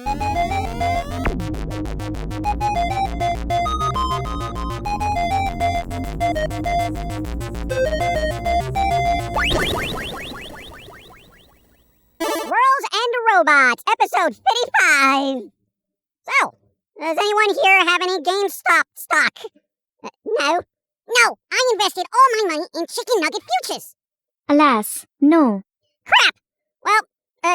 Squirrels and Robots, episode 55. So, does anyone here have any GameStop stock? No. No, I invested all my money in chicken nugget futures. Alas, no. Crap! Well,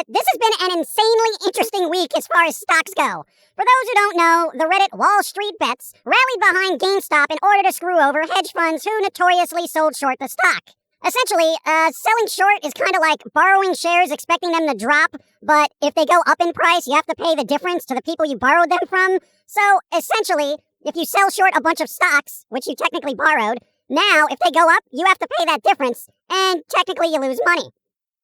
this has been an insanely interesting week as far as stocks go. For those who don't know, the Reddit Wall Street Bets rallied behind GameStop in order to screw over hedge funds who notoriously sold short the stock. Essentially, selling short is kind of like borrowing shares expecting them to drop, but if they go up in price, you have to pay the difference to the people you borrowed them from. So, essentially, if you sell short a bunch of stocks, which you technically borrowed, now, if they go up, you have to pay that difference, and technically you lose money.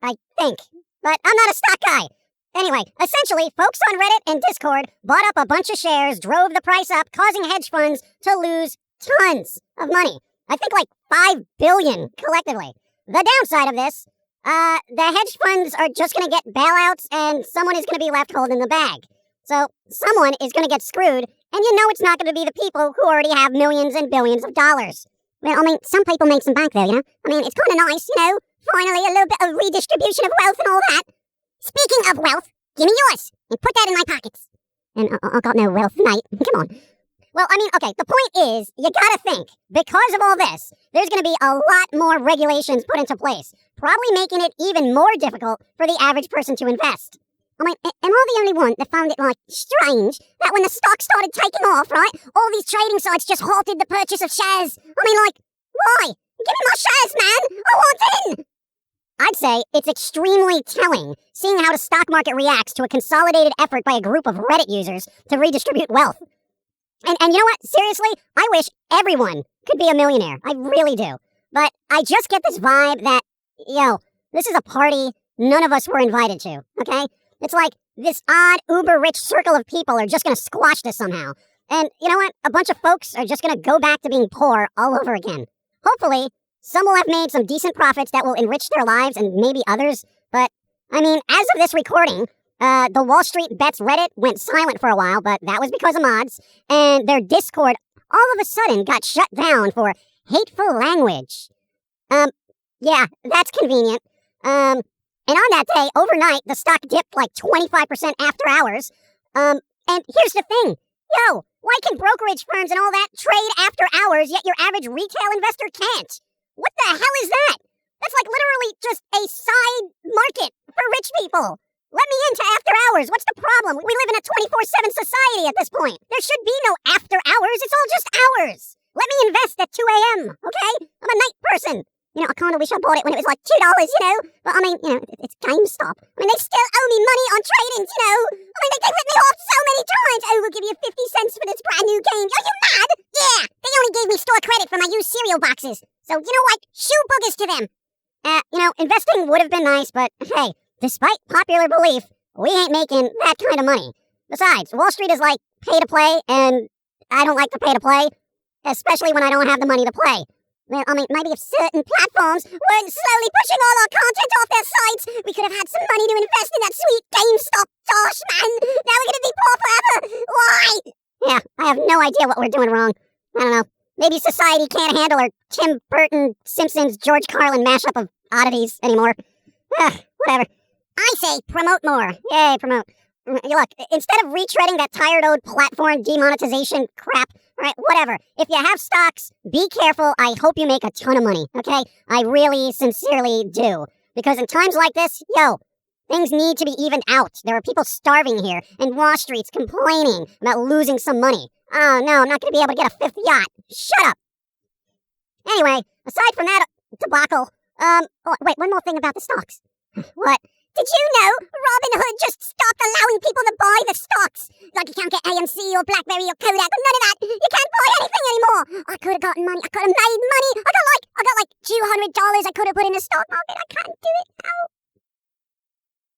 I think. But I'm not a stock guy. Anyway, essentially, folks on Reddit and Discord bought up a bunch of shares, drove the price up, causing hedge funds to lose tons of money. I think like $5 billion collectively. The downside of this, the hedge funds are just going to get bailouts and someone is going to be left holding the bag. So someone is going to get screwed, and you know it's not going to be the people who already have millions and billions of dollars. Well, I mean, some people make some bank though, you know? I mean, it's kind of nice, you know? Finally, a little bit of redistribution of wealth and all that. Speaking of wealth, give me yours and put that in my pockets. And I got no wealth, mate. Come on. Well, I mean, okay, the point is, you gotta think, because of all this, there's gonna be a lot more regulations put into place, probably making it even more difficult for the average person to invest. I mean, am I the only one that found it, like, strange that when the stock started taking off, right, all these trading sites just halted the purchase of shares? I mean, like, why? Give me my shares, man! I want in! I'd say it's extremely telling, seeing how the stock market reacts to a consolidated effort by a group of Reddit users to redistribute wealth. And you know what? Seriously, I wish everyone could be a millionaire. I really do. But I just get this vibe that, this is a party none of us were invited to, okay? It's like this odd, uber-rich circle of people are just gonna squash this somehow. And you know what? A bunch of folks are just gonna go back to being poor all over again. Hopefully, some will have made some decent profits that will enrich their lives and maybe others. But, I mean, as of this recording, the Wall Street Bets Reddit went silent for a while, but that was because of mods. And their Discord all of a sudden got shut down for hateful language. Yeah, that's convenient. And on that day, overnight, the stock dipped like 25% after hours. And here's the thing. Why can brokerage firms and all that trade after hours, yet your average retail investor can't? What the hell is that? That's like literally just a side market for rich people. Let me into after hours. What's the problem? We live in a 24/7 society at this point. There should be no after hours. It's all just hours. Let me invest at 2 a.m., okay? I'm a night person. I kind of wish I bought it when it was like $2, But, I mean, it's GameStop. I mean, they still owe me money on trade-ins, I mean, they ripped me off so many times. Oh, we'll give you 50 cents for this brand new game. Are you mad? Yeah, they only gave me store credit for my used cereal boxes. So, you know what? Shoe boogers to them. Investing would have been nice, but, hey, despite popular belief, we ain't making that kind of money. Besides, Wall Street is like pay to play, and I don't like to pay to play, especially when I don't have the money to play. Well, I mean, maybe if certain platforms weren't slowly pushing all our content off their sites, we could have had some money to invest in that sweet GameStop. Gosh, man, now we're gonna be poor forever. Why? Yeah, I have no idea what we're doing wrong. I don't know. Maybe society can't handle our Tim Burton, Simpsons, George Carlin mashup of oddities anymore. Whatever. I say promote more. Yay, promote. Look, instead of retreading that tired old platform demonetization crap, right, whatever. If you have stocks, be careful. I hope you make a ton of money, okay? I really, sincerely do. Because in times like this, things need to be evened out. There are people starving here, and Wall Street's complaining about losing some money. Oh, no, I'm not going to be able to get a fifth yacht. Shut up. Anyway, aside from that debacle, wait, one more thing about the stocks. What? Did you know Robinhood just stopped allowing people to buy the stocks? Like you can't get AMC or BlackBerry or Kodak, none of that. You can't buy anything anymore. I could have gotten money. I could have made money. I got like $200 I could have put in the stock market. I can't do it now.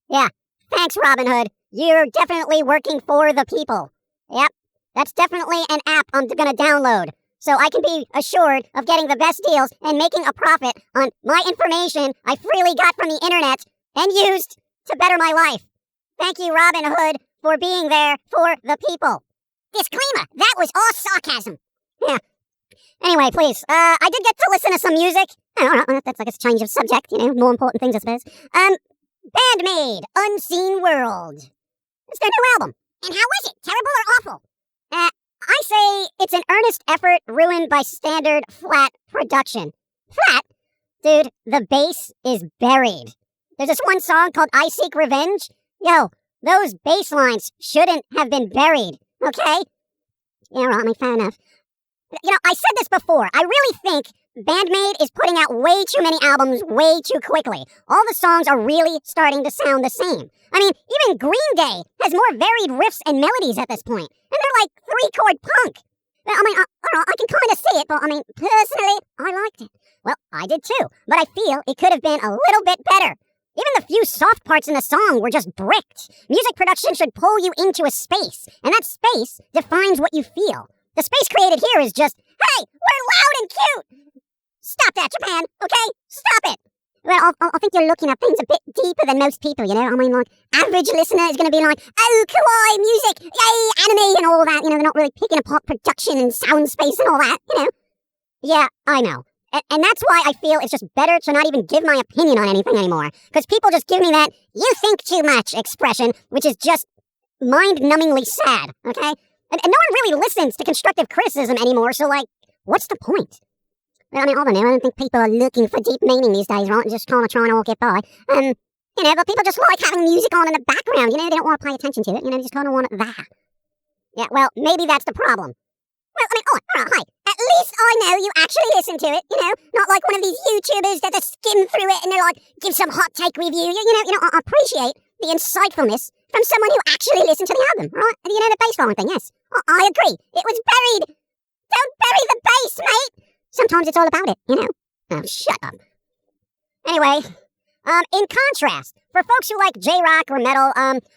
Yeah, thanks Robinhood. You're definitely working for the people. Yep, that's definitely an app I'm gonna download. So I can be assured of getting the best deals and making a profit on my information I freely got from the internet and used to better my life. Thank you, Robinhood. for being there for the people. Disclaimer, that was all sarcasm. Yeah. Anyway, please, I did get to listen to some music. I don't know, that's like a change of subject, more important things, I suppose. Bandmade, Unseen World. It's their new album. And how was it? Terrible or awful? I say it's an earnest effort ruined by standard flat production. Flat? Dude, the bass is buried. There's this one song called I Seek Revenge. Yo, those bass lines shouldn't have been buried, okay? Yeah, right, I mean, fair enough. I said this before. I really think Bandmade is putting out way too many albums way too quickly. All the songs are really starting to sound the same. I mean, even Green Day has more varied riffs and melodies at this point. And they're like three-chord punk. I mean, I can kind of see it, but I mean, personally, I liked it. Well, I did too, but I feel it could have been a little bit better. Even the few soft parts in the song were just bricked. Music production should pull you into a space, and that space defines what you feel. The space created here is just, hey, we're loud and cute! Stop that, Japan, okay? Stop it! Well, I think you're looking at things a bit deeper than most people, I mean, like, average listener is going to be like, oh, kawaii music, yay, anime, and all that. They're not really picking apart production and sound space and all that, Yeah, I know. And that's why I feel it's just better to not even give my opinion on anything anymore. Because people just give me that, you think too much expression, which is just mind-numbingly sad, okay? And no one really listens to constructive criticism anymore, so, like, what's the point? Well, I mean, I don't know, I don't think people are looking for deep meaning these days, right? Just kind of trying to all get by. But people just like having music on in the background, they don't want to pay attention to it, they just kind of want it there. Yeah, well, maybe that's the problem. Well, I mean, all right, hi. At least I know you actually listen to it, not like one of these YouTubers that just skim through it and they're like, give some hot take review. I appreciate the insightfulness from someone who actually listened to the album, right? The bass line thing, yes. I agree. It was buried. Don't bury the bass, mate. Sometimes it's all about it, Oh, shut up. Anyway, in contrast, for folks who like J-rock or metal,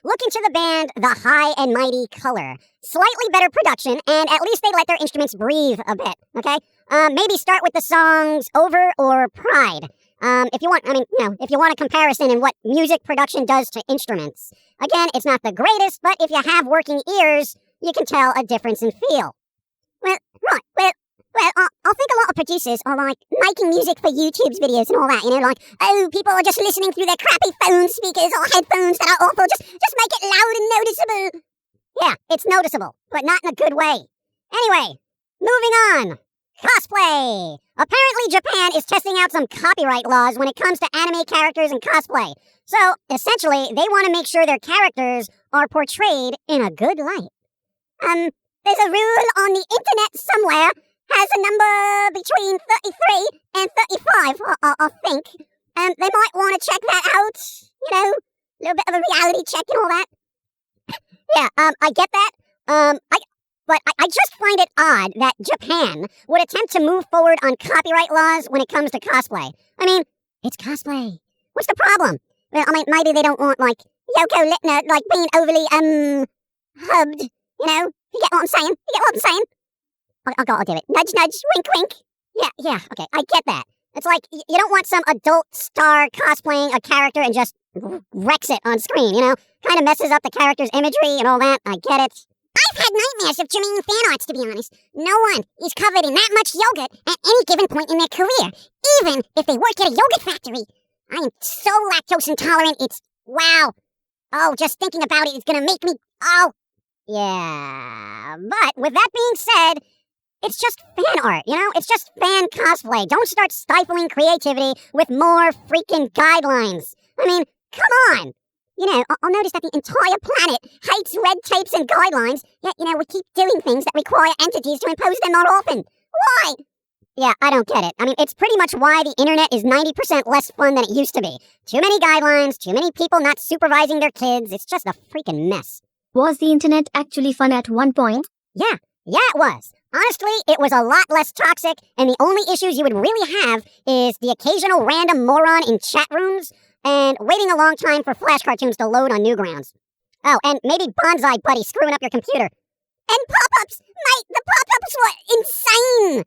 look into the band The High and Mighty Color. Slightly better production, and at least they let their instruments breathe a bit, okay? Maybe start with the songs Over or Pride. If you want a comparison in what music production does to instruments. Again, it's not the greatest, but if you have working ears, you can tell a difference in feel. Well, I think a lot of producers are, like, making music for YouTube's videos and all that, like, oh, people are just listening through their crappy phone speakers or headphones that are awful, just make it loud and noticeable. Yeah, it's noticeable, but not in a good way. Anyway, moving on. Cosplay. Apparently Japan is testing out some copyright laws when it comes to anime characters and cosplay. So, essentially, they want to make sure their characters are portrayed in a good light. There's a rule on the internet somewhere, has a number between 33 and 35, I think. They might want to check that out, a little bit of a reality check and all that. Yeah, I get that. But I just find it odd that Japan would attempt to move forward on copyright laws when it comes to cosplay. I mean, it's cosplay. What's the problem? Well, I mean, maybe they don't want, like, Yoko Littner, like, being overly, hubbed, You get what I'm saying? I'll do it. Nudge, nudge, wink, wink. Yeah, okay, I get that. It's like, you don't want some adult star cosplaying a character and just wrecks it on screen, Kind of messes up the character's imagery and all that. I get it. I've had nightmares of Jermaine fan arts, to be honest. No one is covered in that much yogurt at any given point in their career, even if they work at a yogurt factory. I am so lactose intolerant, it's wow. Oh, just thinking about it is gonna make me, oh. Yeah, but with that being said, it's just fan art, It's just fan cosplay. Don't start stifling creativity with more freaking guidelines. I mean, come on. I'll notice that the entire planet hates red tapes and guidelines, yet, we keep doing things that require entities to impose them more often. Why? Yeah, I don't get it. I mean, it's pretty much why the internet is 90% less fun than it used to be. Too many guidelines, too many people not supervising their kids. It's just a freaking mess. Was the internet actually fun at one point? Yeah, it was. Honestly, it was a lot less toxic, and the only issues you would really have is the occasional random moron in chat rooms, and waiting a long time for Flash cartoons to load on Newgrounds. Oh, and maybe Bonsai Buddy screwing up your computer. And pop-ups! Mate, the pop-ups were insane!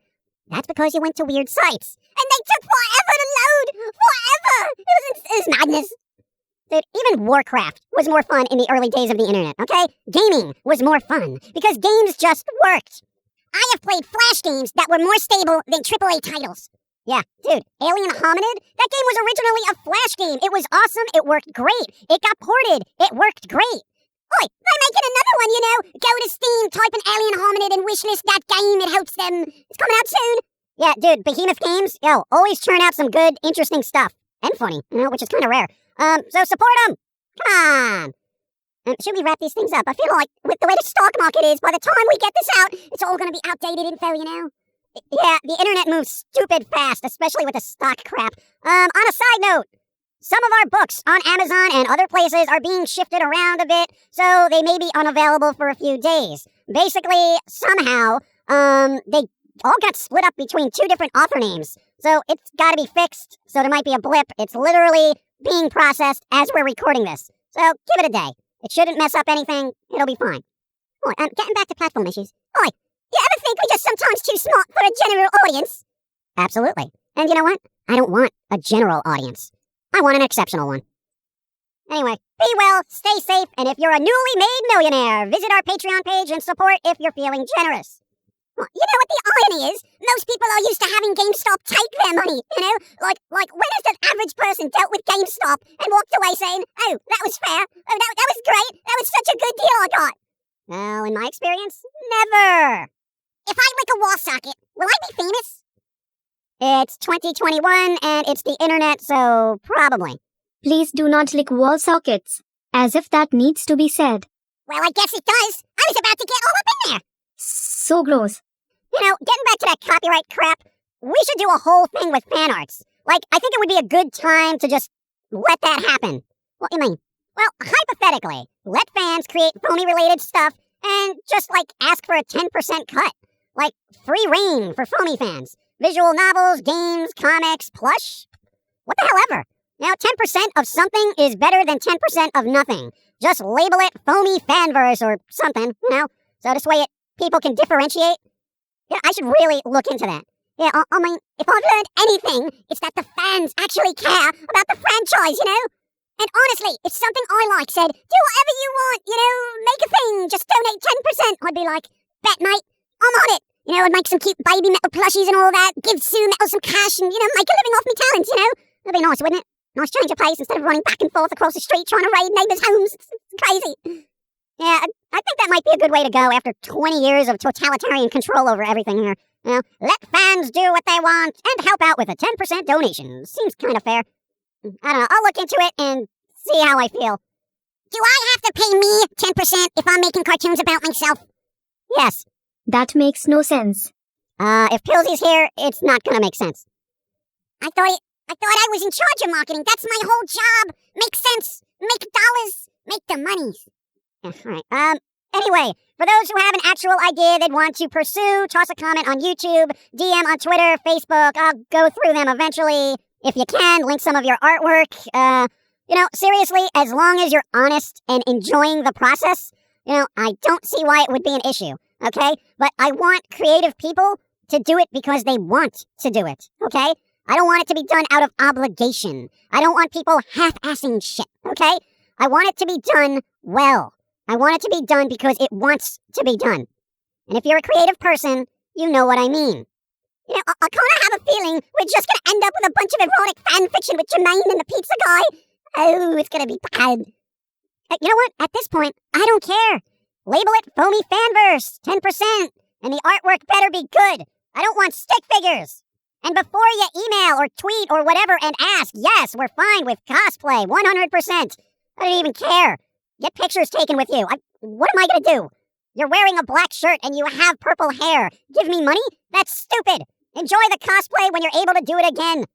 That's because you went to weird sites. And they took forever to load! Forever! It was madness. Dude, even Warcraft was more fun in the early days of the internet, okay? Gaming was more fun because games just worked. I have played Flash games that were more stable than AAA titles. Yeah, dude, Alien Hominid? That game was originally a Flash game. It was awesome. It worked great. It got ported. It worked great. Oi, they're making another one, you know? Go to Steam, type in Alien Hominid and wishlist that game. It helps them. It's coming out soon. Yeah, dude, Behemoth Games, yo, always churn out some good, interesting stuff. And funny, you know, which is kind of rare. So support them. Come on. Should we wrap these things up? I feel like with the way the stock market is, by the time we get this out, it's all going to be outdated info, you know? Yeah, the internet moves stupid fast, especially with the stock crap. On a side note, some of our books on Amazon and other places are being shifted around a bit, so they may be unavailable for a few days. Basically, somehow, they all got split up between two different author names. So it's gotta be fixed, so there might be a blip. It's literally being processed as we're recording this. So give it a day. It shouldn't mess up anything. It'll be fine. Oh, getting back to platform issues. Oi, you ever think we're just sometimes too smart for a general audience? Absolutely. And you know what? I don't want a general audience. I want an exceptional one. Anyway, be well, stay safe, and if you're a newly made millionaire, visit our Patreon page and support if you're feeling generous. Well, you know what the irony is? Most people are used to having GameStop take their money, you know? Like when has the average person dealt with GameStop and walked away saying, oh, that was fair, oh, that was great, that was such a good deal I got? Well, in my experience, never. If I lick a wall socket, will I be famous? It's 2021, and it's the internet, so probably. Please do not lick wall sockets. As if that needs to be said. Well, I guess it does. I was about to get all up in there. So gross. You know, getting back to that copyright crap, we should do a whole thing with fan arts. Like, I think it would be a good time to just let that happen. What do you mean? Well, hypothetically, let fans create Foamy-related stuff and just, like, ask for a 10% cut. Like, free reign for Foamy fans. Visual novels, games, comics, plush. What the hell ever. Now, 10% of something is better than 10% of nothing. Just label it Foamy Fanverse or something, you know? So this way people can differentiate. Yeah, I should really look into that. Yeah, I mean, if I've learned anything, it's that the fans actually care about the franchise, you know? And honestly, if something I like said, do whatever you want, you know, make a thing, just donate 10%, I'd be like, bet mate, I'm on it. You know, I'd make some cute baby metal plushies and all that, give Sue Metal some cash and, you know, make a living off me talents, you know? That'd be nice, wouldn't it? Nice change of pace instead of running back and forth across the street trying to raid neighbors' homes. It's crazy. Yeah, I think that might be a good way to go after 20 years of totalitarian control over everything here. You know, let fans do what they want and help out with a 10% donation. Seems kind of fair. I don't know, I'll look into it and see how I feel. Do I have to pay me 10% if I'm making cartoons about myself? Yes. That makes no sense. If Pilsy's here, it's not gonna make sense. I thought I was in charge of marketing. That's my whole job. Make sense. Make dollars. Make the monies. Yeah, all right. Anyway, for those who have an actual idea they'd want to pursue, toss a comment on YouTube, DM on Twitter, Facebook. I'll go through them eventually. If you can, link some of your artwork. You know, seriously, as long as you're honest and enjoying the process, you know, I don't see why it would be an issue, okay? But I want creative people to do it because they want to do it, okay? I don't want it to be done out of obligation. I don't want people half-assing shit, okay? I want it to be done well. I want it to be done because it wants to be done. And if you're a creative person, you know what I mean. You know, I kind of have a feeling we're just going to end up with a bunch of erotic fan fiction with Jermaine and the pizza guy. Oh, it's going to be bad. You know what? At this point, I don't care. Label it Foamy Fanverse, 10%. And the artwork better be good. I don't want stick figures. And before you email or tweet or whatever and ask, yes, we're fine with cosplay, 100%. I don't even care. Get pictures taken with you. What am I going to do? You're wearing a black shirt and you have purple hair. Give me money? That's stupid. Enjoy the cosplay when you're able to do it again.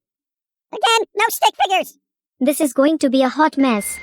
Again, no stick figures. This is going to be a hot mess.